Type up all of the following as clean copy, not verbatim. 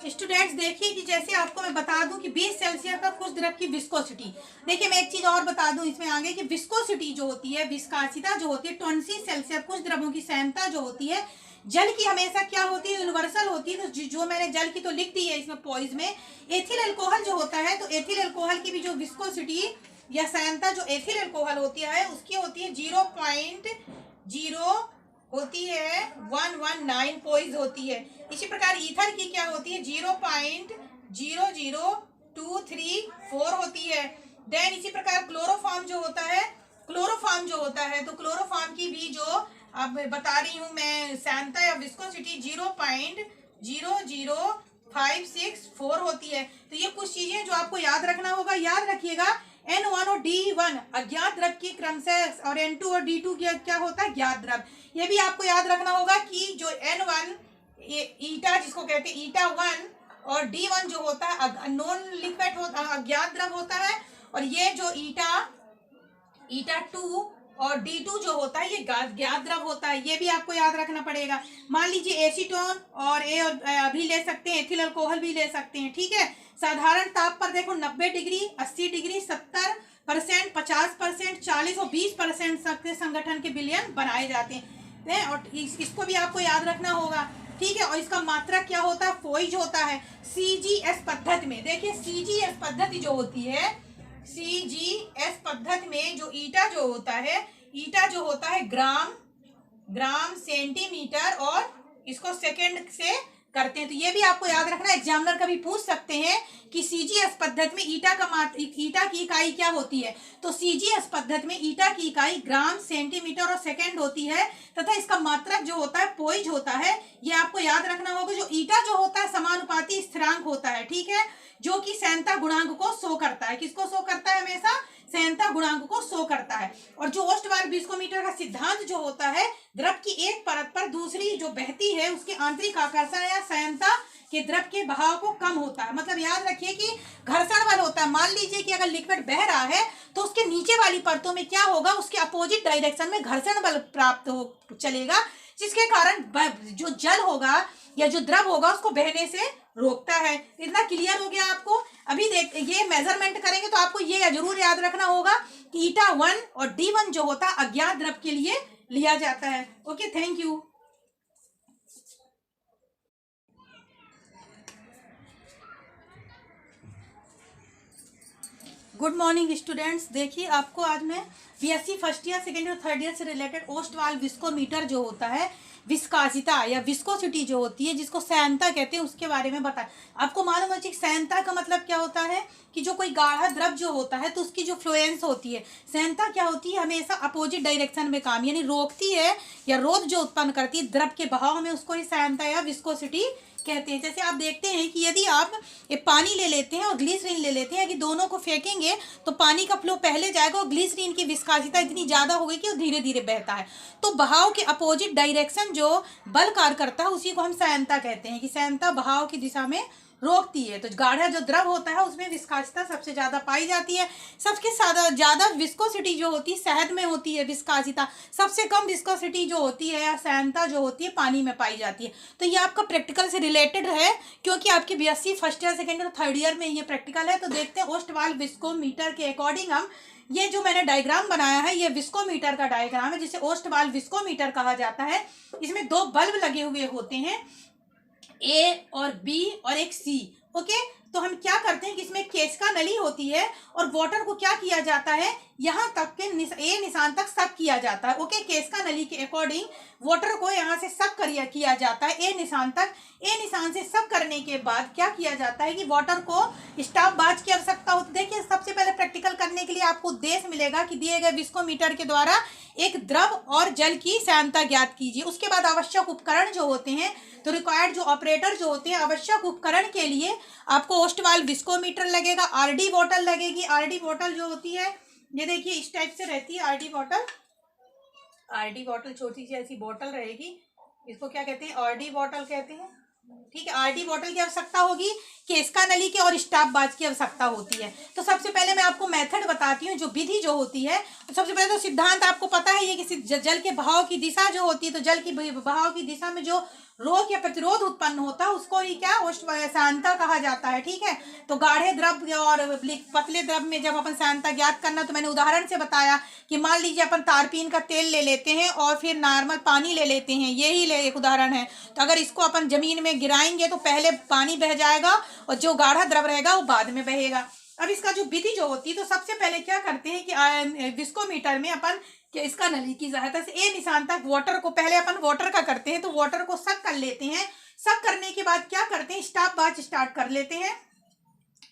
Students देखिए कि जैसे आपको मैं बता दूं कि 20 सेल्सियस पर कुछ द्रव की विस्कोसिटी। देखिए मैं एक चीज और बता दूं इसमें आगे कि विस्कोसिटी जो होती है, विस्कासिता जो होती है 20 सेल्सियस कुछ द्रवों की सहनता जो होती है जल की हमेशा क्या होती है, यूनिवर्सल होती है। तो जो मैंने जल की तो लिख दी है इसमें पॉइज में। एथिल अल्कोहल जो होता है तो एथिल अल्कोहल की भी जो विस्कोसिटी या सहनता जो एथिल अल्कोहल होती है उसकी होती है 0.0 होती है 119 पॉइज होती है। इसी प्रकार ईथर की क्या होती है 0.00234 होती है। देन इसी प्रकार क्लोरोफॉर्म जो होता है, तो क्लोरोफॉर्म की भी जो अब बता रही हूँ मैं सहनता या विस्कोसिटी 0.00564 होती है। तो ये कुछ चीजें जो आपको याद रखना होगा, याद रखिएगा। N1 और D1 अज्ञात द्रव की क्रम से और N2 और D2 क्या होता है ज्ञात द्रव। ये भी आपको याद रखना होगा कि जो N1 ईटा जिसको कहते हैं ईटा 1 और D1 जो होता है नॉन लिक्विड होता है, अज्ञात द्रव होता है। और ये जो ईटा 2 और D2 जो होता है ये ज्ञात द्रव होता है। ये भी आपको याद रखना पड़ेगा। मान लीजिए एसीटोन और भी ले सकते हैं, एथिल अल्कोहल भी ले सकते हैं, ठीक है। साधारण ताप पर देखो 90 डिग्री, 80 डिग्री, 70%, 50%, 40 और 20% सबके संगठन के विलयन बनाए जाते हैं। और इसको भी आपको याद रखना होगा, ठीक है। और इसका मात्रा क्या होता है, फोइज होता है। CGS पद्धति में देखिए CGS पद्धति जो होती है, CGS पद्धति में जो ईटा जो होता है ग्राम सेंटीमीटर और इसको सेकंड से करते हैं। तो ये भी आपको याद रखना, एग्जामिनर कभी पूछ सकते हैं कि CGS पद्धति में ईटा की इकाई क्या होती है। तो CGS पद्धति में ईटा की इकाई ग्राम सेंटीमीटर और सेकंड होती है तथा इसका मात्रक जो होता है पोइज होता है। ये आपको याद रखना होगा। जो ईटा जो होता है समानुपाती स्थिरांक होता है, ठीक है, जो कि सहनता गुणांक को शो करता है। किसको शो करता है, हमेशा सहनता गुणांक को शो करता है। और जो ओस्टवाल विस्कोमीटर का सिद्धांत जो होता है, द्रव की एक परत पर दूसरी जो बहती है उसके आंतरिक आकर्षण या सहनता के द्रव के बहाव को कम होता है। मतलब याद रखिए कि घर्षण बल होता है। मान लीजिए कि अगर लिक्विड बह रहा है तो उसके नीचे वाली परतों में क्या होगा, उसके अपोजिट डायरेक्शन में घर्षण बल प्राप्त हो चलेगा, जिसके कारण जो जल होगा या जो द्रव होगा उसको बहने से रोकता है। इतना क्लियर हो गया आपको। अभी देख ये मेजरमेंट करेंगे तो आपको ये जरूर याद रखना होगा कि ईटा 1 और D1 जो होता है अज्ञात द्रव के लिए लिया जाता है। Okay, thank you. Good morning students. देखिए आपको आज मैं BSc first year, second year, third year से रिलेटेड ओस्टवाल विस्कोमीटर जो होता है, विस्कासिता या विस्कोसिटी जो होती है जिसको सहनता कहते हैं, उसके बारे में बताएं। आपको मालूम है कि सहनता का मतलब क्या होता है कि जो कोई गाढ़ा द्रव जो होता है तो उसकी जो फ्लुएंस होती है, सहनता क्या होती है, हमेशा अपोजिट डायरेक्शन में काम यानी रोकती है या रोध जो उत्पन्न करती है द्रव के बहाव में, उसको ही सहनता या विस्कोसिटी कहते हैं। जैसे आप देखते हैं कि यदि आप ये पानी ले लेते हैं और ग्लिसरीन ले लेते हैं, कि दोनों को फेंकेंगे तो पानी का फ्लो पहले जाएगा और ग्लिसरीन की विस्कासिता इतनी ज़्यादा होगी कि वो धीरे धीरे बहता है। तो बहाव के अपोजिट डायरेक्शन जो बल कार्य करता है उसी को हम सहनता कहते हैं, कि सहनता बहाव की दिशा में रोकती है। तो गाढ़ा जो द्रव होता है उसमें विस्कासिता सबसे ज्यादा पाई जाती है। सबके ज्यादा विस्कोसिटी जो होती है शहद में होती है विस्कासिता। सबसे कम विस्कोसिटी जो होती है या सहनता जो होती है पानी में पाई जाती है। तो ये आपका प्रैक्टिकल से रिलेटेड है, क्योंकि आपकी BSc first year, second year, third year में ये प्रैक्टिकल है। तो देखते हैं ओस्टवाल विस्कोमीटर के अकॉर्डिंग हम ये जो मैंने डायग्राम बनाया है ये विस्कोमीटर का डायग्राम है, जिसे ओस्टवाल विस्कोमीटर कहा जाता है। इसमें 2 बल्ब लगे हुए होते हैं, A और B और एक C। ओके, तो हम क्या करते हैं कि इसमें केशिका नली होती है और वाटर को क्या किया जाता है, यहाँ तक के A निशान तक सक किया जाता है। ओके, केशिका नली के अकॉर्डिंग वाटर को यहाँ से सक किया जाता है A निशान तक। A निशान से सक करने के बाद क्या किया जाता है कि वाटर को स्टॉप बाज की आवश्यकता होती है। देखिए सबसे पहले प्रैक्टिकल करने के लिए आपको उद्देश्य मिलेगा कि दिए गए विस्कोमीटर के द्वारा एक द्रव और जल की सहनता ज्ञात कीजिए। उसके बाद आवश्यक उपकरण जो होते हैं, तो रिक्वायर्ड जो ऑपरेटर जो होते हैं, आवश्यक उपकरण के लिए आपको ओस्टवाल विस्कोमीटर लगेगा, RD बॉटल लगेगी। RD बॉटल जो होती है ये देखिए इस टाइप से रहती है। RD बॉटल छोटी सी ऐसी बॉटल रहेगी, इसको क्या कहते हैं, RD बॉटल कहते हैं, ठीक है। RD बॉटल की आवश्यकता होगी, केशिका नली के और स्टॉप बाज की आवश्यकता होती है। तो सबसे पहले मैं आपको मेथड बताती हूँ, जो विधि जो होती है। तो सबसे पहले तो सिद्धांत आपको पता है ये कि जल के बहाव की दिशा जो होती है, तो जल की बहाव की दिशा में जो रोग या प्रतिरोध उत्पन्न होता है उसको ही क्या सांता कहा जाता है। ठीक है, तो गाढ़े द्रव और पतले द्रव में जब अपन सांता ज्ञात करना, तो मैंने उदाहरण से बताया कि मान लीजिए अपन तारपीन का तेल ले लेते हैं और फिर नॉर्मल पानी ले लेते हैं, यही एक उदाहरण है। तो अगर इसको अपन जमीन में गिराएंगे तो पहले पानी बह जाएगा और जो गाढ़ा द्रव रहेगा वो बाद में बहेगा। अब इसका जो विधि जो होती है, तो सबसे पहले क्या करते हैं कि विस्कोमीटर में अपन कि इसका नली की सहायता से ए निशान तक वाटर को, पहले अपन वाटर का करते हैं तो वाटर को सक कर लेते हैं। सक करने के बाद क्या करते हैं, स्टॉप वॉच स्टार्ट कर लेते हैं,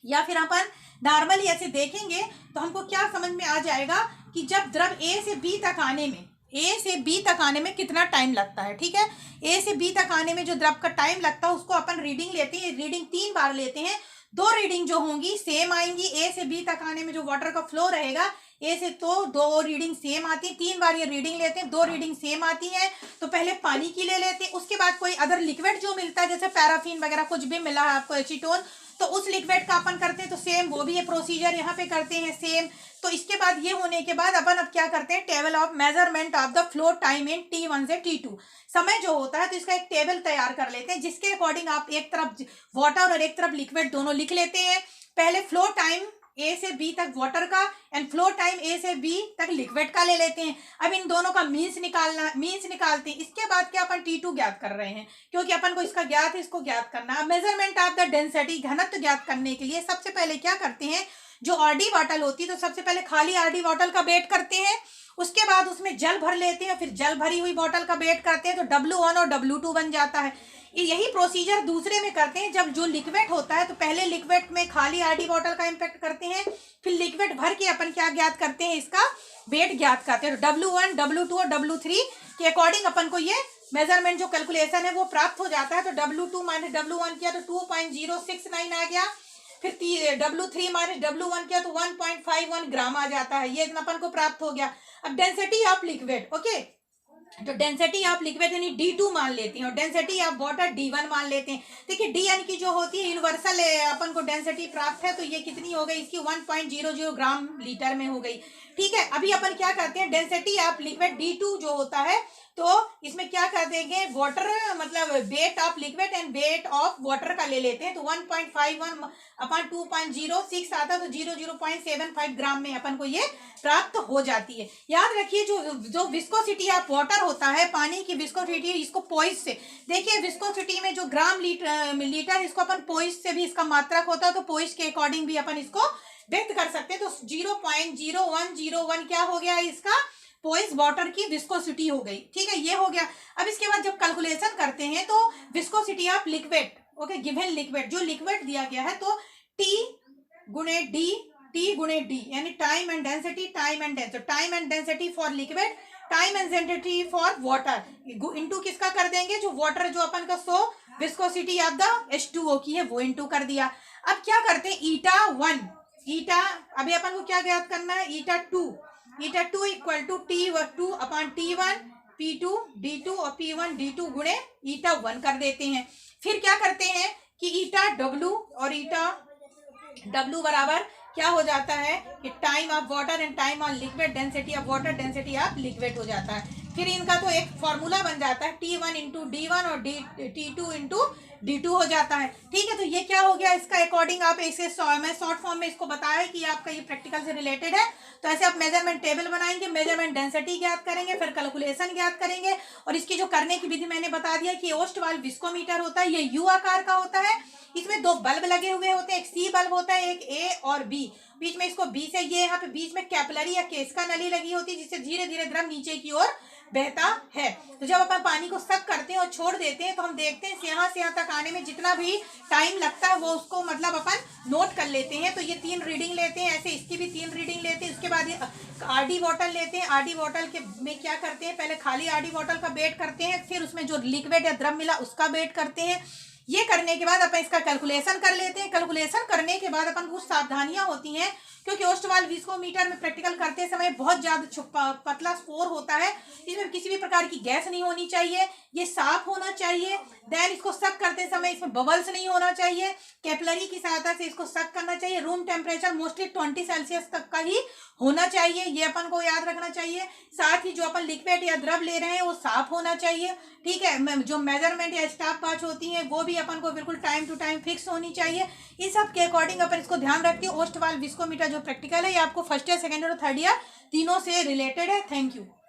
या फिर अपन नॉर्मली ऐसे देखेंगे तो हमको क्या समझ में आ जाएगा कि जब द्रव ए से बी तक आने में कितना टाइम लगता है। ठीक है, ए से बी तक आने में जो द्रव का टाइम लगता है उसको अपन रीडिंग लेते हैं। रीडिंग 3 बार लेते हैं, 2 रीडिंग जो होंगी सेम आएंगी। ए से बी तक आने में जो वाटर का फ्लो रहेगा ए से, तो 2 रीडिंग सेम आती है। 3 बार ये रीडिंग लेते हैं, 2 रीडिंग सेम आती है। तो पहले पानी की ले लेते हैं, उसके बाद कोई अदर लिक्विड जो मिलता है जैसे पैराफिन वगैरह कुछ भी मिला है आपको, एसीटोन, तो उस लिक्विड का अपन करते हैं। तो सेम वो भी ये प्रोसीजर यहाँ पे करते हैं सेम। तो इसके बाद ये होने के बाद अपन अब क्या करते हैं, table of measurement of the flow time in T1 से T2 समय जो होता है, तो इसका एक टेबल तैयार कर लेते हैं जिसके अकॉर्डिंग आप एक तरफ वाटर और एक तरफ लिक्विड दोनों लिख लेते हैं। पहले फ्लो टाइम ए से बी तक वाटर का एंड फ्लो टाइम ए से बी तक लिक्विड का ले लेते हैं। अब इन दोनों का मीन्स निकालते हैं। इसके बाद क्या अपन T2 ज्ञात कर रहे हैं, क्योंकि अपन को इसका ज्ञात है, इसको ज्ञात करना। अब मेजरमेंट ऑफ द डेंसिटी, घनत्व ज्ञात करने के लिए सबसे पहले क्या करते हैं, जो आरडी बॉटल होती है तो सबसे पहले खाली आरडी बॉटल का वेट करते हैं, उसके बाद उसमें जल भर लेते हैं, फिर जल भरी हुई बॉटल का वेट करते हैं, तो W1 और W2 बन जाता है। यही प्रोसीजर दूसरे में करते हैं। जब जो लिक्विड होता है तो पहले लिक्विड में खाली आरडी बॉटल का इम्पैक्ट करते हैं, फिर लिक्विड भर के अपन क्या ज्ञात करते हैं, इसका वेट ज्ञात करते हैं। तो W1, W2 और W3 के अकॉर्डिंग अपन को ये मेजरमेंट जो कैलकुलेशन है वो प्राप्त हो जाता है। तो W2 माइनस W1 किया तो 2.069 आ गया, फिर W3 माइनस W1 किया तो 1.51 ग्राम आ जाता है। ये अपन को प्राप्त हो गया। अब डेंसिटी ऑफ लिक्विड, ओके, तो डेंसिटी ऑफ लिक्विड यानी D2 मान लेते हैं और डेंसिटी ऑफ वाटर D1 मान लेते हैं। देखिए Dn की जो होती है यूनिवर्सल अपन को डेंसिटी प्राप्त है, तो ये कितनी हो गई, इसकी 1.00 ग्राम लीटर में हो गई। ठीक है, अभी अपन क्या करते हैं, डेंसिटी ऑफ लिक्विड D2 जो होता है तो इसमें क्या कर देंगे, वाटर मतलब weight of liquid and weight of water का ले लेते हैं। तो 1.51 अपन 2.06 आता है, तो 0.75 ग्राम में अपन को ये प्राप्त हो जाती है। याद रखिए जो विस्कोसिटी ऑफ वाटर होता है, पानी की विस्कोसिटी, इसको पॉइस से देखिए, विस्कोसिटी में जो ग्राम लीटर इसको अपन पॉइस से भी इसका मात्रक होता है, तो पॉइस के अकॉर्डिंग भी अपन इसको व्यक्त कर सकते हैं। तो 0.0101 क्या हो गया, इसका पॉइस वाटर की विस्कोसिटी हो गई। ठीक है, ये हो गया। अब इसके बाद जब कैलकुलेशन करते हैं तो viscosity of liquid, okay, given liquid, जो लिक्विड दिया गया है तो T गुणे D यानी time and density, time and density for liquid, time and density for water into किसका कर देंगे, जो वाटर जो अपन का 100 विस्कोसिटी ऑफ द H2O की है वो इंटू कर दिया। अब क्या करते हैं, ईटा अभी अपन को क्या ज्ञात करना है, ईटा2 equal to T2 upon T1 P2 D2 और P1 D2 गुणे ईटा1 कर देते हैं। फिर क्या करते हैं कि ईटा W और ईटा W बराबर क्या हो जाता है कि time of water and time on liquid, density of water, density of liquid हो जाता है। फिर इनका तो एक फॉर्मूला बन जाता है, T1 इंटू D1 और T2 इंटू D2 हो जाता है। ठीक है, तो ये क्या हो गया, इसका अकॉर्डिंग आप इसे मैं शॉर्ट फॉर्म में इसको बताया कि आपका ये प्रैक्टिकल से रिलेटेड है। तो ऐसे आप मेजरमेंट टेबल बनाएंगे, मेजरमेंट डेंसिटी ज्ञात करेंगे, फिर कैलकुलेशन ज्ञात करेंगे, और इसकी जो करने की विधि मैंने बता दिया कि ओस्ट वाल विस्कोमीटर होता है, ये U आकार का होता है। इसमें 2 बल्ब लगे हुए होते हैं, एक C बल्ब होता है, एक A और B। बीच में इसको B से, ये यहाँ पे बीच में कैपिलरी या केस्का नली लगी होती है जिससे धीरे धीरे द्रव नीचे की ओर बहता है। तो जब अपन पानी को सक करते हैं और छोड़ देते हैं तो हम देखते हैं यहाँ से यहाँ तक आने में जितना भी टाइम लगता है वो उसको मतलब अपन नोट कर लेते हैं। तो ये 3 रीडिंग लेते हैं, ऐसे इसकी भी 3 रीडिंग लेते हैं। उसके बाद ये आरडी बॉटल लेते हैं, आरडी बॉटल के में क्या करते हैं, पहले खाली आरडी बॉटल का वेट करते हैं, फिर उसमें जो लिक्विड या द्रव मिला उसका वेट करते हैं। ये करने के बाद अपन इसका कैलकुलेशन कर लेते हैं। कैलकुलेशन करने के बाद अपन कुछ सावधानियां होती हैं, क्योंकि ओस्ट वाल्व विस्कोमीटर में प्रैक्टिकल करते समय बहुत ज्यादा पतला स्पोर होता है। इसमें किसी भी प्रकार की गैस नहीं होनी चाहिए, ये साफ होना चाहिए। देन इसको सक करते समय इसमें बबल्स नहीं होना चाहिए। कैपिलरी की सहायता से इसको सक करना चाहिए। रूम टेम्परेचर मोस्टली 20 सेल्सियस तक का ही होना चाहिए, ये अपन को याद रखना चाहिए। साथ ही जो अपन लिक्विड या द्रव ले रहे हैं वो साफ होना चाहिए, ठीक है। जो मेजरमेंट या स्टॉप वॉच होती है वो भी अपन को बिल्कुल टाइम टू टाइम फिक्स होनी चाहिए। इन सब के अकॉर्डिंग अपन इसको ध्यान रखते हैं। ओस्ट वाल्व विस्कोमीटर जो प्रैक्टिकल है ये आपको फर्स्ट ईयर, सेकेंड ईयर और थर्ड ईयर तीनों से रिलेटेड है। Thank you.